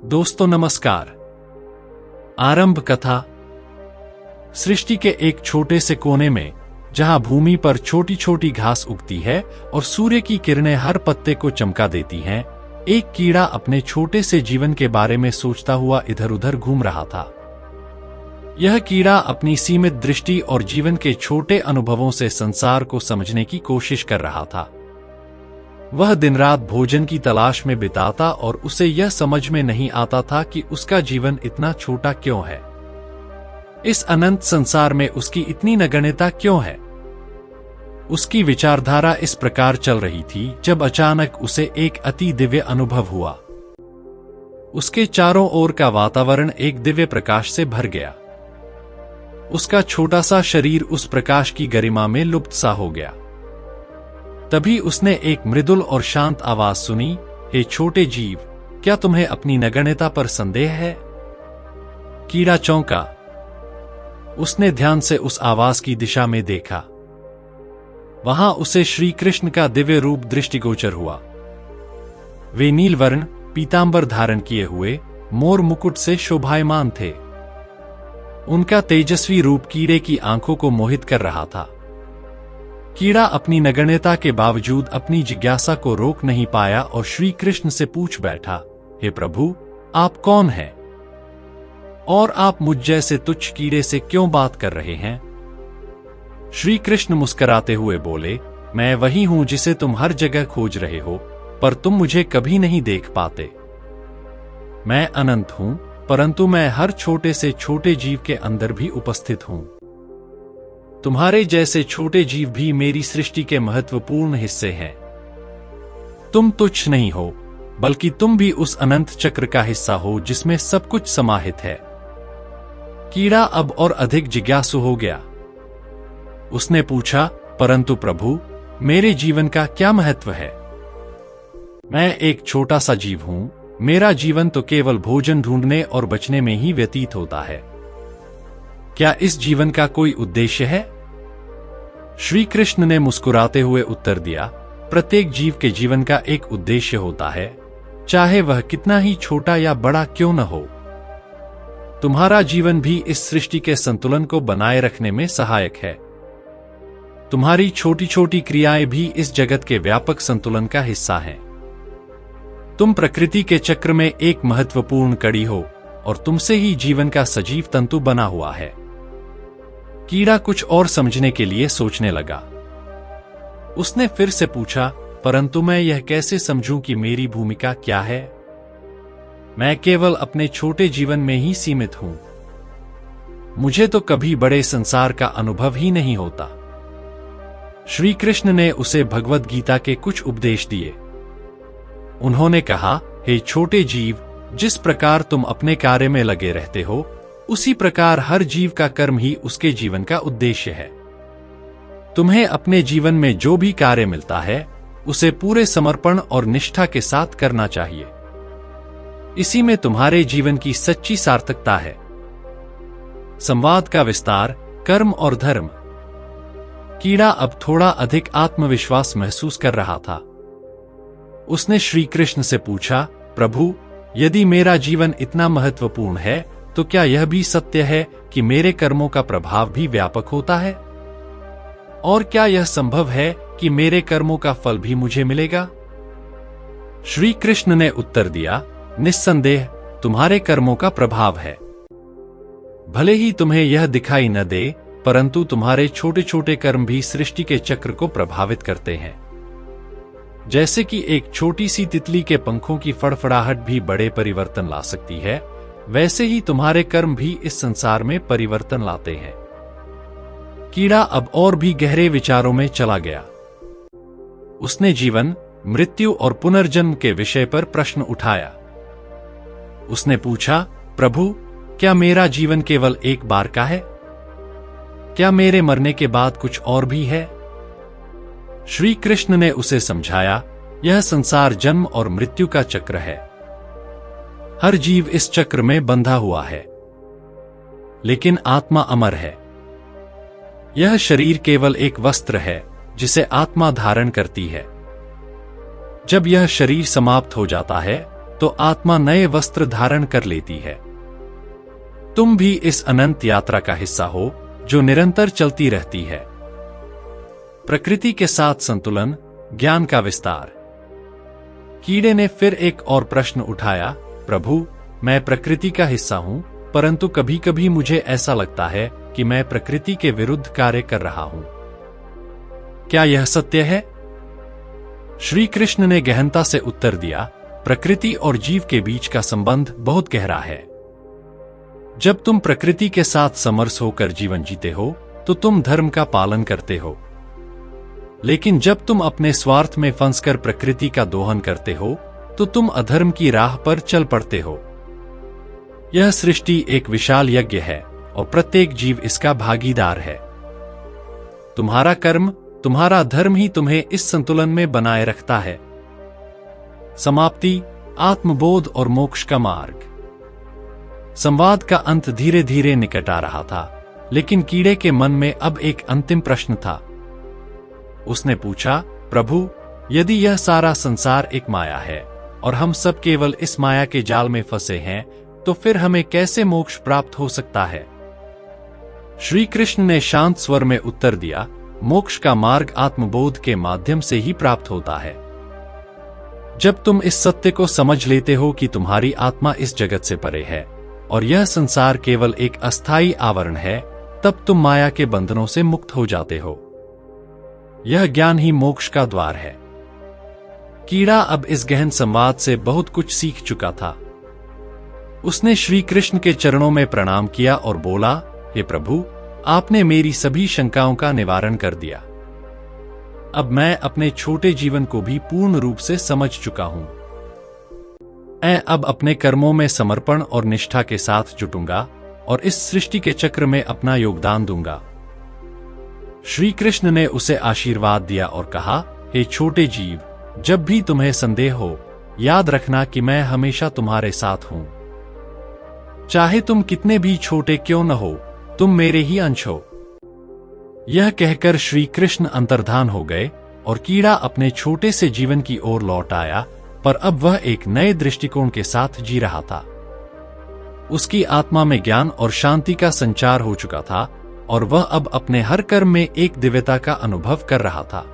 दोस्तों नमस्कार। आरंभ कथा। सृष्टि के एक छोटे से कोने में, जहां भूमि पर छोटी छोटी घास उगती है और सूर्य की किरणें हर पत्ते को चमका देती हैं, एक कीड़ा अपने छोटे से जीवन के बारे में सोचता हुआ इधर उधर घूम रहा था। यह कीड़ा अपनी सीमित दृष्टि और जीवन के छोटे अनुभवों से संसार को समझने की कोशिश कर रहा था। वह दिन रात भोजन की तलाश में बिताता और उसे यह समझ में नहीं आता था कि उसका जीवन इतना छोटा क्यों है। इस अनंत संसार में उसकी इतनी नगण्यता क्यों है। उसकी विचारधारा इस प्रकार चल रही थी जब अचानक उसे एक अति दिव्य अनुभव हुआ। उसके चारों ओर का वातावरण एक दिव्य प्रकाश से भर गया। उसका छोटा सा शरीर उस प्रकाश की गरिमा में लुप्त सा हो गया। तभी उसने एक मृदुल और शांत आवाज सुनी, हे छोटे जीव, क्या तुम्हें अपनी नगण्यता पर संदेह है? कीड़ा चौंका। उसने ध्यान से उस आवाज की दिशा में देखा। वहां उसे श्री कृष्ण का दिव्य रूप दृष्टिगोचर हुआ। वे नीलवर्ण पीतांबर धारण किए हुए मोर मुकुट से शोभायमान थे। उनका तेजस्वी रूप कीड़े की आंखों को मोहित कर रहा था। कीड़ा अपनी नगण्यता के बावजूद अपनी जिज्ञासा को रोक नहीं पाया और श्री कृष्ण से पूछ बैठा, हे प्रभु, आप कौन हैं? और आप मुझ जैसे तुच्छ कीड़े से क्यों बात कर रहे हैं? श्री कृष्ण मुस्कुराते हुए बोले, मैं वही हूं जिसे तुम हर जगह खोज रहे हो, पर तुम मुझे कभी नहीं देख पाते। मैं अनंत हूं, परंतु मैं हर छोटे से छोटे जीव के अंदर भी उपस्थित हूं। तुम्हारे जैसे छोटे जीव भी मेरी सृष्टि के महत्वपूर्ण हिस्से हैं। तुम तुच्छ नहीं हो, बल्कि तुम भी उस अनंत चक्र का हिस्सा हो जिसमें सब कुछ समाहित है। कीड़ा अब और अधिक जिज्ञासु हो गया। उसने पूछा, परंतु प्रभु, मेरे जीवन का क्या महत्व है? मैं एक छोटा सा जीव हूं। मेरा जीवन तो केवल भोजन ढूंढने और बचने में ही व्यतीत होता है। क्या इस जीवन का कोई उद्देश्य है? श्री कृष्ण ने मुस्कुराते हुए उत्तर दिया, प्रत्येक जीव के जीवन का एक उद्देश्य होता है, चाहे वह कितना ही छोटा या बड़ा क्यों न हो। तुम्हारा जीवन भी इस सृष्टि के संतुलन को बनाए रखने में सहायक है। तुम्हारी छोटी छोटी क्रियाएं भी इस जगत के व्यापक संतुलन का हिस्सा हैं। तुम प्रकृति के चक्र में एक महत्वपूर्ण कड़ी हो और तुमसे ही जीवन का सजीव तंतु बना हुआ है। कीड़ा कुछ और समझने के लिए सोचने लगा। उसने फिर से पूछा, परंतु मैं यह कैसे समझूं कि मेरी भूमिका क्या है? मैं केवल अपने छोटे जीवन में ही सीमित हूं। मुझे तो कभी बड़े संसार का अनुभव ही नहीं होता। श्री कृष्ण ने उसे भगवद गीता के कुछ उपदेश दिए। उन्होंने कहा, हे छोटे जीव, जिस प्रकार तुम अपने कार्य में लगे रहते हो, उसी प्रकार हर जीव का कर्म ही उसके जीवन का उद्देश्य है। तुम्हें अपने जीवन में जो भी कार्य मिलता है, उसे पूरे समर्पण और निष्ठा के साथ करना चाहिए। इसी में तुम्हारे जीवन की सच्ची सार्थकता है। संवाद का विस्तार, कर्म और धर्म। कीड़ा अब थोड़ा अधिक आत्मविश्वास महसूस कर रहा था। उसने श्री कृष्ण से पूछा, प्रभु, यदि मेरा जीवन इतना महत्वपूर्ण है, तो क्या यह भी सत्य है कि मेरे कर्मों का प्रभाव भी व्यापक होता है? और क्या यह संभव है कि मेरे कर्मों का फल भी मुझे मिलेगा? श्री कृष्ण ने उत्तर दिया, निस्संदेह तुम्हारे कर्मों का प्रभाव है। भले ही तुम्हें यह दिखाई न दे, परंतु तुम्हारे छोटे छोटे कर्म भी सृष्टि के चक्र को प्रभावित करते हैं। जैसे कि एक छोटी सी तितली के पंखों की फड़फड़ाहट भी बड़े परिवर्तन ला सकती है, वैसे ही तुम्हारे कर्म भी इस संसार में परिवर्तन लाते हैं। कीड़ा अब और भी गहरे विचारों में चला गया। उसने जीवन, मृत्यु और पुनर्जन्म के विषय पर प्रश्न उठाया। उसने पूछा, प्रभु, क्या मेरा जीवन केवल एक बार का है? क्या मेरे मरने के बाद कुछ और भी है? श्री कृष्ण ने उसे समझाया, यह संसार जन्म और मृत्यु का चक्र है। हर जीव इस चक्र में बंधा हुआ है, लेकिन आत्मा अमर है। यह शरीर केवल एक वस्त्र है जिसे आत्मा धारण करती है। जब यह शरीर समाप्त हो जाता है, तो आत्मा नए वस्त्र धारण कर लेती है। तुम भी इस अनंत यात्रा का हिस्सा हो जो निरंतर चलती रहती है। प्रकृति के साथ संतुलन, ज्ञान का विस्तार। कीड़े ने फिर एक और प्रश्न उठाया, प्रभु, मैं प्रकृति का हिस्सा हूं, परंतु कभी कभी मुझे ऐसा लगता है कि मैं प्रकृति के विरुद्ध कार्य कर रहा हूं। क्या यह सत्य है? श्री कृष्ण ने गहनता से उत्तर दिया, प्रकृति और जीव के बीच का संबंध बहुत गहरा है। जब तुम प्रकृति के साथ समरस होकर जीवन जीते हो तो तुम धर्म का पालन करते हो, लेकिन जब तुम अपने स्वार्थ में फंसकर प्रकृति का दोहन करते हो तो तुम अधर्म की राह पर चल पड़ते हो। यह सृष्टि एक विशाल यज्ञ है और प्रत्येक जीव इसका भागीदार है। तुम्हारा कर्म, तुम्हारा धर्म ही तुम्हें इस संतुलन में बनाए रखता है। समाप्ति, आत्मबोध और मोक्ष का मार्ग। संवाद का अंत धीरे धीरे निकट आ रहा था, लेकिन कीड़े के मन में अब एक अंतिम प्रश्न था। उसने पूछा, प्रभु, यदि यह सारा संसार एक माया है और हम सब केवल इस माया के जाल में फंसे हैं, तो फिर हमें कैसे मोक्ष प्राप्त हो सकता है? श्री कृष्ण ने शांत स्वर में उत्तर दिया, मोक्ष का मार्ग आत्मबोध के माध्यम से ही प्राप्त होता है। जब तुम इस सत्य को समझ लेते हो कि तुम्हारी आत्मा इस जगत से परे है और यह संसार केवल एक अस्थायी आवरण है, तब तुम माया के बंधनों से मुक्त हो जाते हो। यह ज्ञान ही मोक्ष का द्वार है। कीड़ा अब इस गहन संवाद से बहुत कुछ सीख चुका था। उसने श्री कृष्ण के चरणों में प्रणाम किया और बोला, हे प्रभु, आपने मेरी सभी शंकाओं का निवारण कर दिया। अब मैं अपने छोटे जीवन को भी पूर्ण रूप से समझ चुका हूं। मैं अब अपने कर्मों में समर्पण और निष्ठा के साथ जुटूंगा और इस सृष्टि के चक्र में अपना योगदान दूंगा। श्री कृष्ण ने उसे आशीर्वाद दिया और कहा, हे छोटे जीव, जब भी तुम्हें संदेह हो, याद रखना कि मैं हमेशा तुम्हारे साथ हूं। चाहे तुम कितने भी छोटे क्यों न हो, तुम मेरे ही अंश हो। यह कहकर श्री कृष्ण अंतर्धान हो गए और कीड़ा अपने छोटे से जीवन की ओर लौट आया, पर अब वह एक नए दृष्टिकोण के साथ जी रहा था। उसकी आत्मा में ज्ञान और शांति का संचार हो चुका था और वह अब अपने हर कर्म में एक दिव्यता का अनुभव कर रहा था।